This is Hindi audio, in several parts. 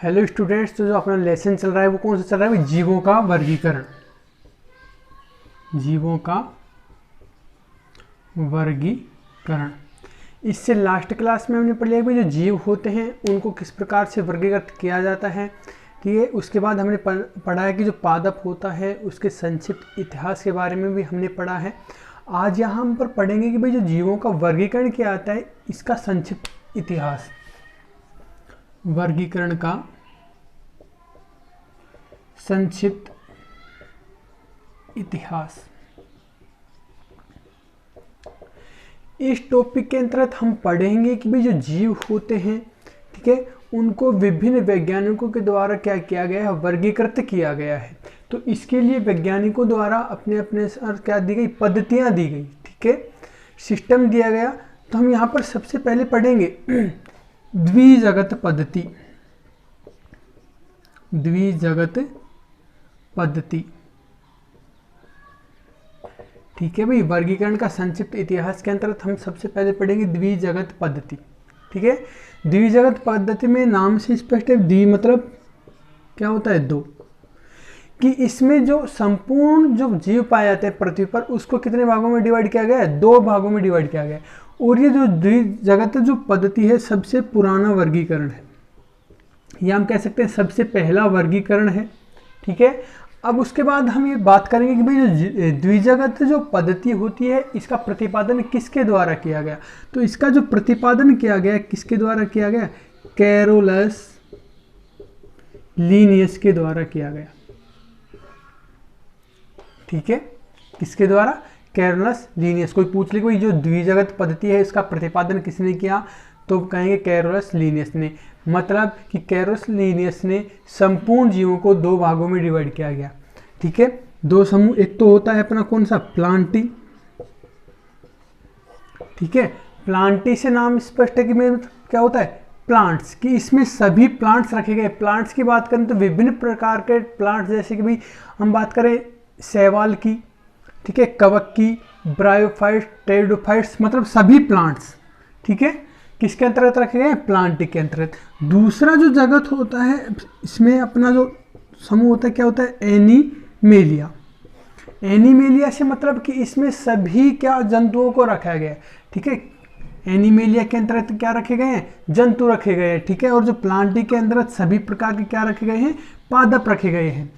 हेलो स्टूडेंट्स, तो जो अपना लेसन चल रहा है वो कौन सा चल रहा है भाई? जीवों का वर्गीकरण। जीवों का वर्गीकरण। इससे लास्ट क्लास में हमने पढ़ लिया भाई जो जीव होते हैं उनको किस प्रकार से वर्गीकृत किया जाता है। ठीक है, उसके बाद हमने पढ़ा है कि जो पादप होता है उसके संक्षिप्त इतिहास के बारे में भी हमने पढ़ा है। आज यहाँ हम पर पढ़ेंगे कि भाई जो जीवों का वर्गीकरण किया जाता है इसका संक्षिप्त इतिहास। वर्गीकरण का संक्षिप्त इतिहास। इस टॉपिक के अंतर्गत हम पढ़ेंगे कि भाई जो जीव होते हैं, ठीक है, उनको विभिन्न वैज्ञानिकों के द्वारा क्या किया गया है? वर्गीकृत किया गया है। तो इसके लिए वैज्ञानिकों द्वारा अपने अपने क्या दी गई? पद्धतियां दी गई। ठीक है, सिस्टम दिया गया। तो हम यहाँ पर सबसे पहले पढ़ेंगे द्विजगत पद्धति। द्विजगत पद्धति। ठीक है भाई, वर्गीकरण का संक्षिप्त इतिहास के अंतर्गत हम सबसे पहले पढ़ेंगे द्विजगत पद्धति। ठीक है, द्विजगत पद्धति में नाम से स्पष्ट है, द्वि मतलब क्या होता है? दो। कि इसमें जो संपूर्ण जो जीव पाए जाते हैं पृथ्वी पर उसको कितने भागों में डिवाइड किया गया है? दो भागों में डिवाइड किया गया है। और ये जो द्विजगत जो पद्धति है सबसे पुराना वर्गीकरण है, या हम कह सकते हैं सबसे पहला वर्गीकरण है। ठीक है, अब उसके बाद हम ये बात करेंगे कि भाई जो द्विजगत जो पद्धति होती है इसका प्रतिपादन किसके द्वारा किया गया। तो इसका जो प्रतिपादन किया गया किसके द्वारा किया गया? कैरोलस लीनियस के द्वारा किया गया। ठीक है, किसके द्वारा? Carolus Linnaeus. कोई पूछ ले कोई जो द्विजगत पद्धति है इसका प्रतिपादन किसने किया, तो कहेंगे कैरोलस लीनियस ने। मतलब कि कैरोलस लीनियस ने संपूर्ण जीवों को दो भागों में डिवाइड किया गया। ठीक है, दो समूह, एक तो होता है अपना कौन सा? प्लांटी। ठीक है, प्लांटी से नाम स्पष्ट है कि में क्या होता है? प्लांट्स। कि इसमें सभी प्लांट्स रखे गए। प्लांट्स की बात करें तो विभिन्न प्रकार के प्लांट्स, जैसे कि भाई हम बात करें शैवाल की, ठीक है, कवक की, ब्रायोफाइट्स, टेरिडोफाइट्स, मतलब सभी प्लांट्स। ठीक है, किसके अंतर्गत रखे गए? प्लांटी के अंतर्गत। दूसरा जो जगत होता है इसमें अपना जो समूह होता है क्या होता है? एनिमेलिया। एनिमेलिया से मतलब कि इसमें सभी क्या जंतुओं को रखा गया है। ठीक है, एनिमेलिया के अंतर्गत क्या रखे गए हैं? जंतु रखे गए हैं। ठीक है, और जो प्लांटी के अंतर्गत सभी प्रकार के क्या रखे गए हैं? पादप रखे गए हैं।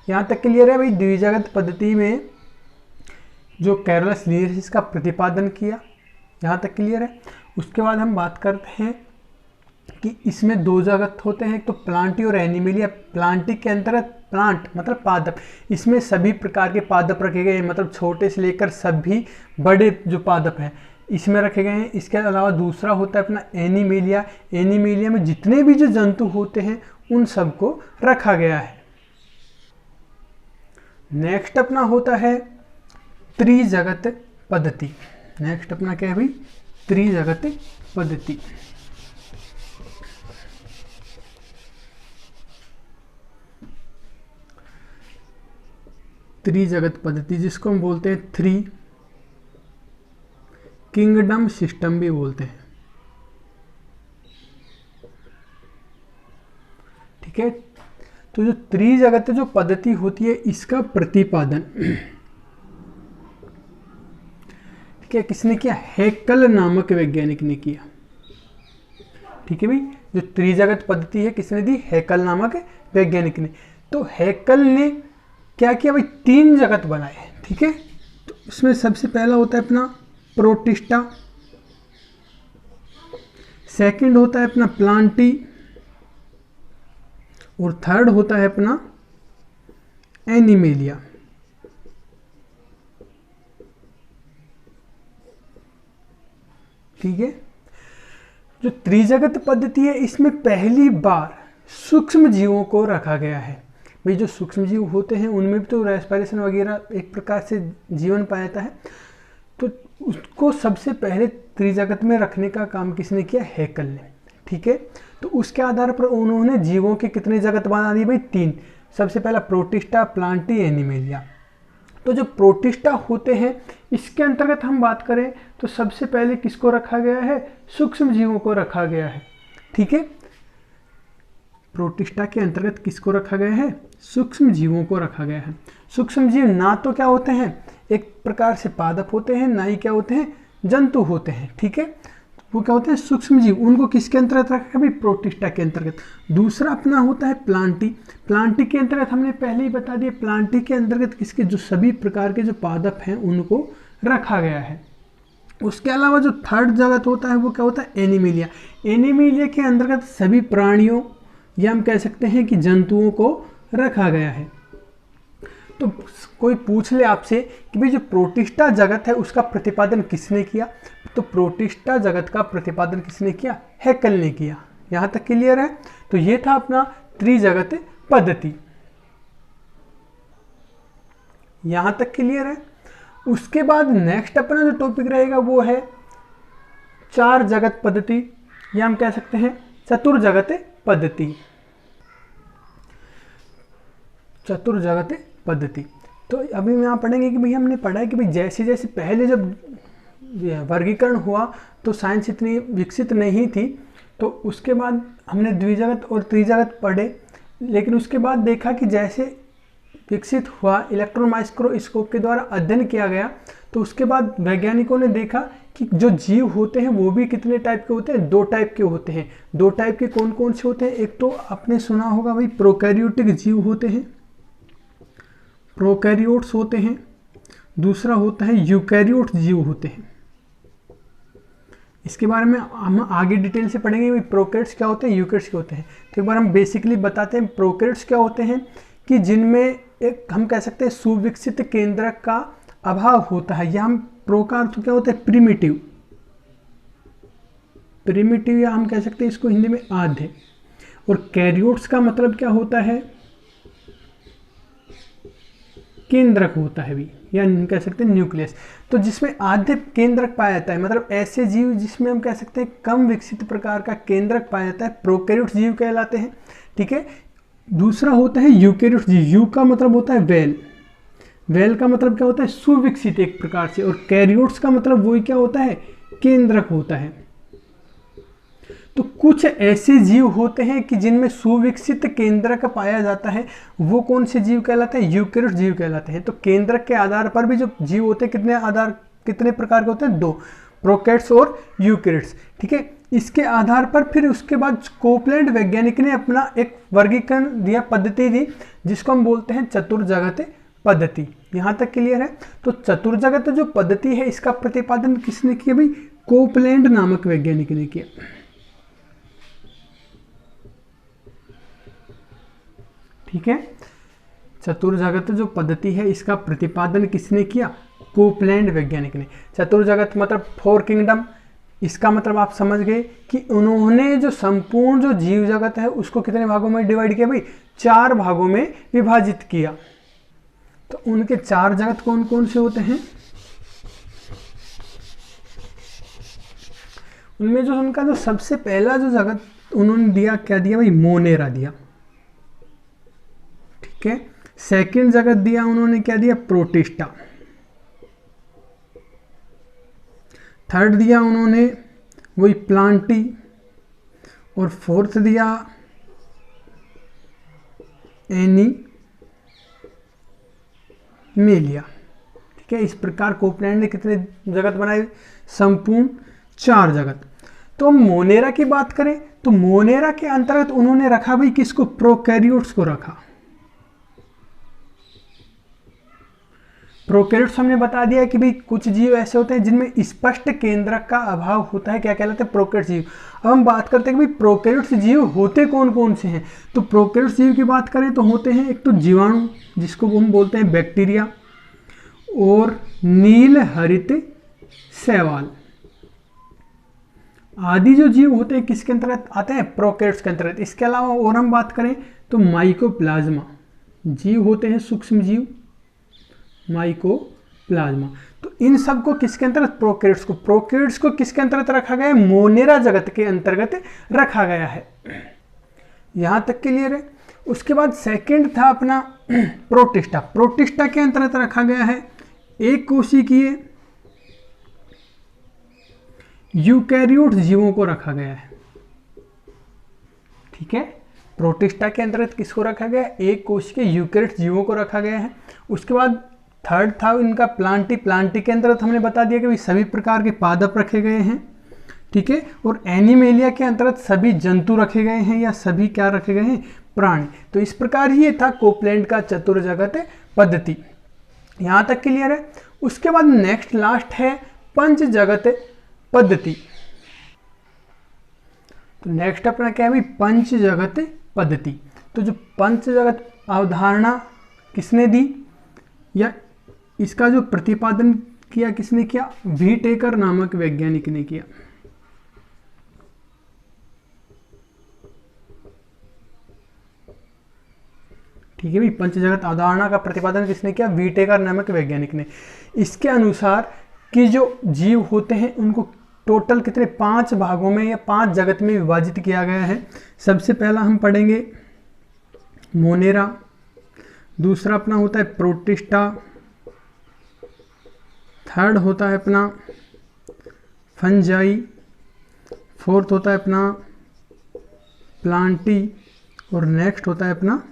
यहाँ तक क्लियर है भाई? द्विजगत पद्धति में जो कैरोलस लीनियस का प्रतिपादन किया, यहाँ तक क्लियर है। उसके बाद हम बात करते हैं कि इसमें दो जगत होते हैं, एक तो प्लांटी और एनिमेलिया। प्लांटी के अंतर्गत प्लांट मतलब पादप, इसमें सभी प्रकार के पादप रखे गए हैं, मतलब छोटे से लेकर सभी बड़े जो पादप हैं इसमें रखे गए हैं। इसके अलावा दूसरा होता है अपना एनिमेलिया। एनिमेलिया में जितने भी जो जंतु होते हैं उन सबको रखा गया है। नेक्स्ट अपना होता है त्रिजगत पद्धति। नेक्स्ट अपना क्या है भाई? त्रिजगत पद्धति। त्रिजगत पद्धति जिसको हम बोलते हैं थ्री किंगडम सिस्टम भी बोलते हैं। ठीक है, तो जो त्रिजगत जो पद्धति होती है इसका प्रतिपादन क्या किसने किया? हैकल नामक वैज्ञानिक ने किया। ठीक है भाई, जो त्रिजगत पद्धति है किसने दी? हैकल नामक वैज्ञानिक ने। तो हैकल ने क्या किया भाई? तीन जगत बनाए। ठीक है, तो इसमें सबसे पहला होता है अपना प्रोटिस्टा, सेकंड होता है अपना प्लांटी, और थर्ड होता है अपना एनिमेलिया। ठीक है, जो त्रिजगत पद्धति है इसमें पहली बार सूक्ष्म जीवों को रखा गया है। भाई जो सूक्ष्म जीव होते हैं उनमें भी तो रेस्पिरेशन वगैरह एक प्रकार से जीवन पाया जाता है, तो उसको सबसे पहले त्रिजगत में रखने का काम किसने किया? हैकल ने। ठीक है, तो उसके आधार पर उन्होंने जीवों के कितने जगत बना दिए भाई? तीन। सबसे पहला प्रोटिस्टा, प्लांटी, एनिमेलिया। तो जो प्रोटिस्टा होते हैं इसके अंतर्गत हम बात करें तो सबसे पहले किसको रखा गया है? सूक्ष्म जीवों को रखा गया है। ठीक है, प्रोटिस्टा के अंतर्गत किसको रखा गया है? सूक्ष्म जीवों को रखा गया है। सूक्ष्म जीव ना तो क्या होते हैं, एक प्रकार से पादप होते हैं, ना ही क्या होते हैं, जंतु होते हैं। ठीक है, वो क्या होते हैं, सूक्ष्म जीव। उनको किसके अंतर्गत रखा है भाई? प्रोटिस्टा के अंतर्गत। दूसरा अपना होता है प्लांटी। प्लांटी के अंतर्गत हमने पहले ही बता दिया, प्लांटी के अंतर्गत किसके, जो सभी प्रकार के जो पादप हैं उनको रखा गया है। उसके अलावा जो थर्ड जगत होता है वो क्या होता है? एनिमिलिया। एनिमिलिया के अंतर्गत सभी प्राणियों या हम कह सकते हैं कि जंतुओं को रखा गया है। तो कोई पूछ ले आपसे कि भाई जो प्रोटिस्टा जगत है उसका प्रतिपादन किसने किया, तो प्रोटिस्टा जगत का प्रतिपादन किसने किया? हैकेल ने किया। यहाँ तक क्लियर है? तो ये था अपना त्रिजगत पद्धति। यहाँ तक क्लियर है? उसके बाद नेक्स्ट अपना जो टॉपिक रहेगा वो है चार जगत पद्धति, या हम कह सकते हैं चतुर्जगत पद्धति। चतुर्जगत पद्धति। तो अभी हम यहाँ पढ़ेंगे कि भाई हमने पढ़ा है कि भाई जैसे जैसे पहले जब वर्गीकरण हुआ तो साइंस इतनी विकसित नहीं थी, तो उसके बाद हमने द्विजगत और त्रिजगत पढ़े। लेकिन उसके बाद देखा कि जैसे विकसित हुआ, इलेक्ट्रॉन माइक्रोस्कोप के द्वारा अध्ययन किया गया, तो उसके बाद वैज्ञानिकों ने देखा कि जो जीव होते हैं वो भी कितने टाइप के होते हैं? 2 टाइप के होते हैं। 2 टाइप के कौन कौन से होते हैं? एक तो आपने सुना होगा भाई प्रोकैरियोटिक जीव होते हैं, प्रोकैरियोट्स होते हैं। दूसरा होता है यूकैरियोट जीव होते हैं। इसके बारे में हम आगे डिटेल से पढ़ेंगे भाई प्रोकैरियोट्स क्या होते हैं, यूकैरियोट्स क्या होते हैं। तो एक बार हम बेसिकली बताते हैं प्रोकैरियोट्स क्या होते हैं, कि जिनमें एक हम कह सकते हैं सुविकसित केंद्रक का अभाव होता है, या हम प्रो का अर्थ क्या होता है? प्रिमिटिव। प्रिमिटिव या हम कह सकते हैं इसको हिंदी में आधे। और कैरियोट्स का मतलब क्या होता है? केंद्रक होता है भी, या कह सकते हैं न्यूक्लियस। तो जिसमें आधे केंद्रक पाया जाता है, मतलब ऐसे जीव जिसमें हम कह सकते हैं कम विकसित प्रकार का केंद्रक पाया जाता है, प्रोकैरियोट जीव कहलाते हैं। ठीक है। दूसरा होता है यूकैरियोट जीव। यू का मतलब होता है वेल। वेल का मतलब क्या होता है? सुविकसित एक प्रकार से। और कैरियोट्स का मतलब वही क्या होता है? केंद्रक होता है। तो कुछ ऐसे जीव होते हैं कि जिनमें सुविकसित केंद्रक पाया जाता है, वो कौन से जीव कहलाते हैं? यूकैरियोट जीव कहलाते हैं। तो केंद्रक के आधार पर भी जो जीव होते हैं कितने प्रकार के होते हैं? 2, प्रोकैरियोट्स और यूकैरियोट्स। ठीक है। इसके आधार पर फिर उसके बाद कोपलैंड वैज्ञानिक ने अपना एक वर्गीकरण दिया, पद्धति दी, जिसको हम बोलते हैं चतुर्जगत पद्धति। यहाँ तक क्लियर है? तो चतुर्जगत जो पद्धति है इसका प्रतिपादन किसने किया भाई? कोपलैंड नामक वैज्ञानिक ने किया। ठीक है। चतुर्जगत जो पद्धति है इसका प्रतिपादन किसने किया? कोपलैंड वैज्ञानिक ने। चतुर्जगत मतलब 4 किंगडम। इसका मतलब आप समझ गए कि उन्होंने जो संपूर्ण जो जीव जगत है उसको कितने भागों में डिवाइड किया भाई? 4 भागों में विभाजित किया। तो उनके 4 जगत कौन कौन से होते हैं? उनमें जो उनका जो सबसे पहला जो जगत उन्होंने दिया, क्या दिया भाई? मोनेरा दिया। ठीक है। सेकंड जगत दिया उन्होंने, क्या दिया? प्रोटिस्टा। थर्ड दिया उन्होंने वही प्लांटी। और फोर्थ दिया एनिमेलिया। ठीक है। इस प्रकार कोपलैंड ने कितने जगत बनाए? संपूर्ण 4 जगत। तो हम मोनेरा की बात करें तो मोनेरा के अंतर्गत उन्होंने रखा भाई किसको? प्रोकैरियोट्स को रखा। प्रोकैरियोट्स हमने बता दिया कि भाई कुछ जीव ऐसे होते हैं जिनमें स्पष्ट केंद्रक का अभाव होता है, क्या कहलाते हैं? प्रोकैरियोट्स जीव। अब हम बात करते हैं कि भाई प्रोकैरियोट्स जीव होते कौन कौन से हैं। तो प्रोकैरियोट्स जीव की बात करें तो होते हैं एक तो जीवाणु, जिसको हम बोलते हैं बैक्टीरिया, और नील हरित शैवाल आदि जो जीव होते हैं किसके अंतर्गत आते हैं? प्रोकैरियोट्स के अंतर्गत। इसके अलावा और हम बात करें तो माइकोप्लाज्मा जीव होते हैं, सूक्ष्म जीव, माइकोप्लाज्मा। तो इन सब को किसके अंतर्गत? प्रोकैरियोट्स को किसके अंतर्गत रखा गया है? मोनेरा जगत के अंतर्गत रखा गया है। यहां तक क्लियर है? उसके बाद सेकंड था अपना प्रोटिस्टा। प्रोटिस्टा के अंतर्गत रखा गया है एक कोशिकीय यूकैरियोट जीवों को रखा गया है। ठीक है। प्रोटिस्टा के अंतर्गत किसको रखा गया है, एक कोशिकीय यूकेरियोट्स जीवों को रखा गया है। उसके बाद थर्ड था इनका प्लांटी। प्लांटी के अंतर्गत हमने बता दिया कि भाई सभी प्रकार के पादप रखे गए हैं, ठीक है। और एनिमेलिया के अंतर्गत सभी जंतु रखे गए हैं या सभी क्या रखे गए हैं, प्राणी। तो इस प्रकार ये था कोपलैंड का चतुर्जगत पद्धति। यहाँ तक क्लियर है। उसके बाद नेक्स्ट लास्ट है पंचजगत पद्धति। तो नेक्स्ट अपना क्या है भाई, पंचजगत पद्धति। तो जो पंचजगत अवधारणा किसने दी या इसका जो प्रतिपादन किया किसने किया, व्हीटेकर नामक वैज्ञानिक ने किया। ठीक है भाई, पंचजगत अवधारणा का प्रतिपादन किसने किया, व्हीटेकर नामक वैज्ञानिक ने। इसके अनुसार कि जो जीव होते हैं उनको टोटल कितने 5 भागों में या 5 जगत में विभाजित किया गया है। सबसे पहला हम पढ़ेंगे मोनेरा, दूसरा अपना होता है प्रोटिस्टा, थर्ड होता है अपना फंजाई, फोर्थ होता है अपना प्लांटी और नेक्स्ट होता है अपना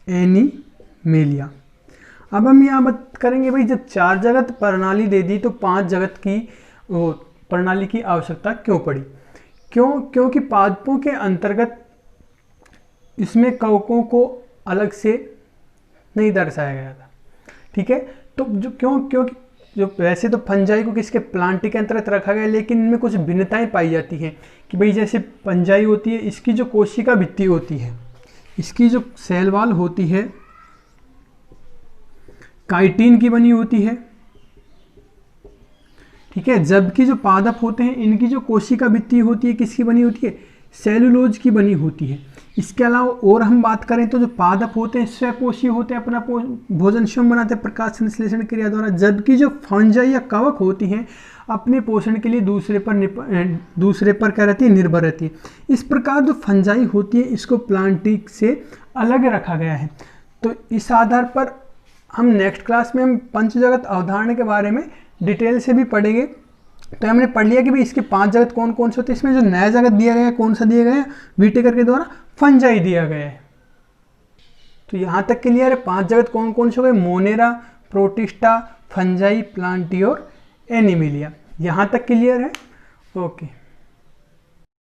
एनिमेलिया। अब हम यहाँ बात करेंगे भाई, जब 4 जगत प्रणाली दे दी तो 5 जगत की प्रणाली की आवश्यकता क्यों पड़ी। क्योंकि पादपों के अंतर्गत इसमें कवकों को अलग से नहीं दर्शाया गया था, ठीक है। तो जो क्योंकि जो वैसे तो फंजाई को किसके, प्लांटी के अंतर्गत रखा गया, लेकिन इनमें कुछ भिन्नताएं पाई जाती हैं कि भाई जैसे फंजाई होती है, इसकी जो कोशिका भित्ति होती है, इसकी जो सेल वॉल होती है काइटिन की बनी होती है, ठीक है। जबकि जो पादप होते हैं इनकी जो कोशिका भित्ति होती है किसकी बनी होती है, सेलुलोज की बनी होती है। इसके अलावा और हम बात करें तो जो पादप होते हैं स्वपोषी होते हैं, अपना भोजन स्वयं बनाते हैं प्रकाश संश्लेषण क्रिया द्वारा। जबकि जो फंजाई या कवक होती हैं अपने पोषण के लिए दूसरे पर क्या रहती है, निर्भर रहती है। इस प्रकार जो फंजाई होती है इसको प्लांटी से अलग रखा गया है। तो इस आधार पर हम नेक्स्ट क्लास में हम पंचजगत अवधारणा के बारे में डिटेल से भी पढ़ेंगे। तो हमने पढ़ लिया कि भाई इसके 5 जगत कौन कौन से होते हैं। इसमें जो नया जगत दिया गया है कौन सा दिया गया है, व्हीटेकर के द्वारा फंजाई दिया गया है। तो यहाँ तक क्लियर है। 5 जगत कौन कौन से हो गए, मोनेरा, प्रोटिस्टा, फंजाई, प्लांटी और एनिमेलिया। यहाँ तक क्लियर है, ओके।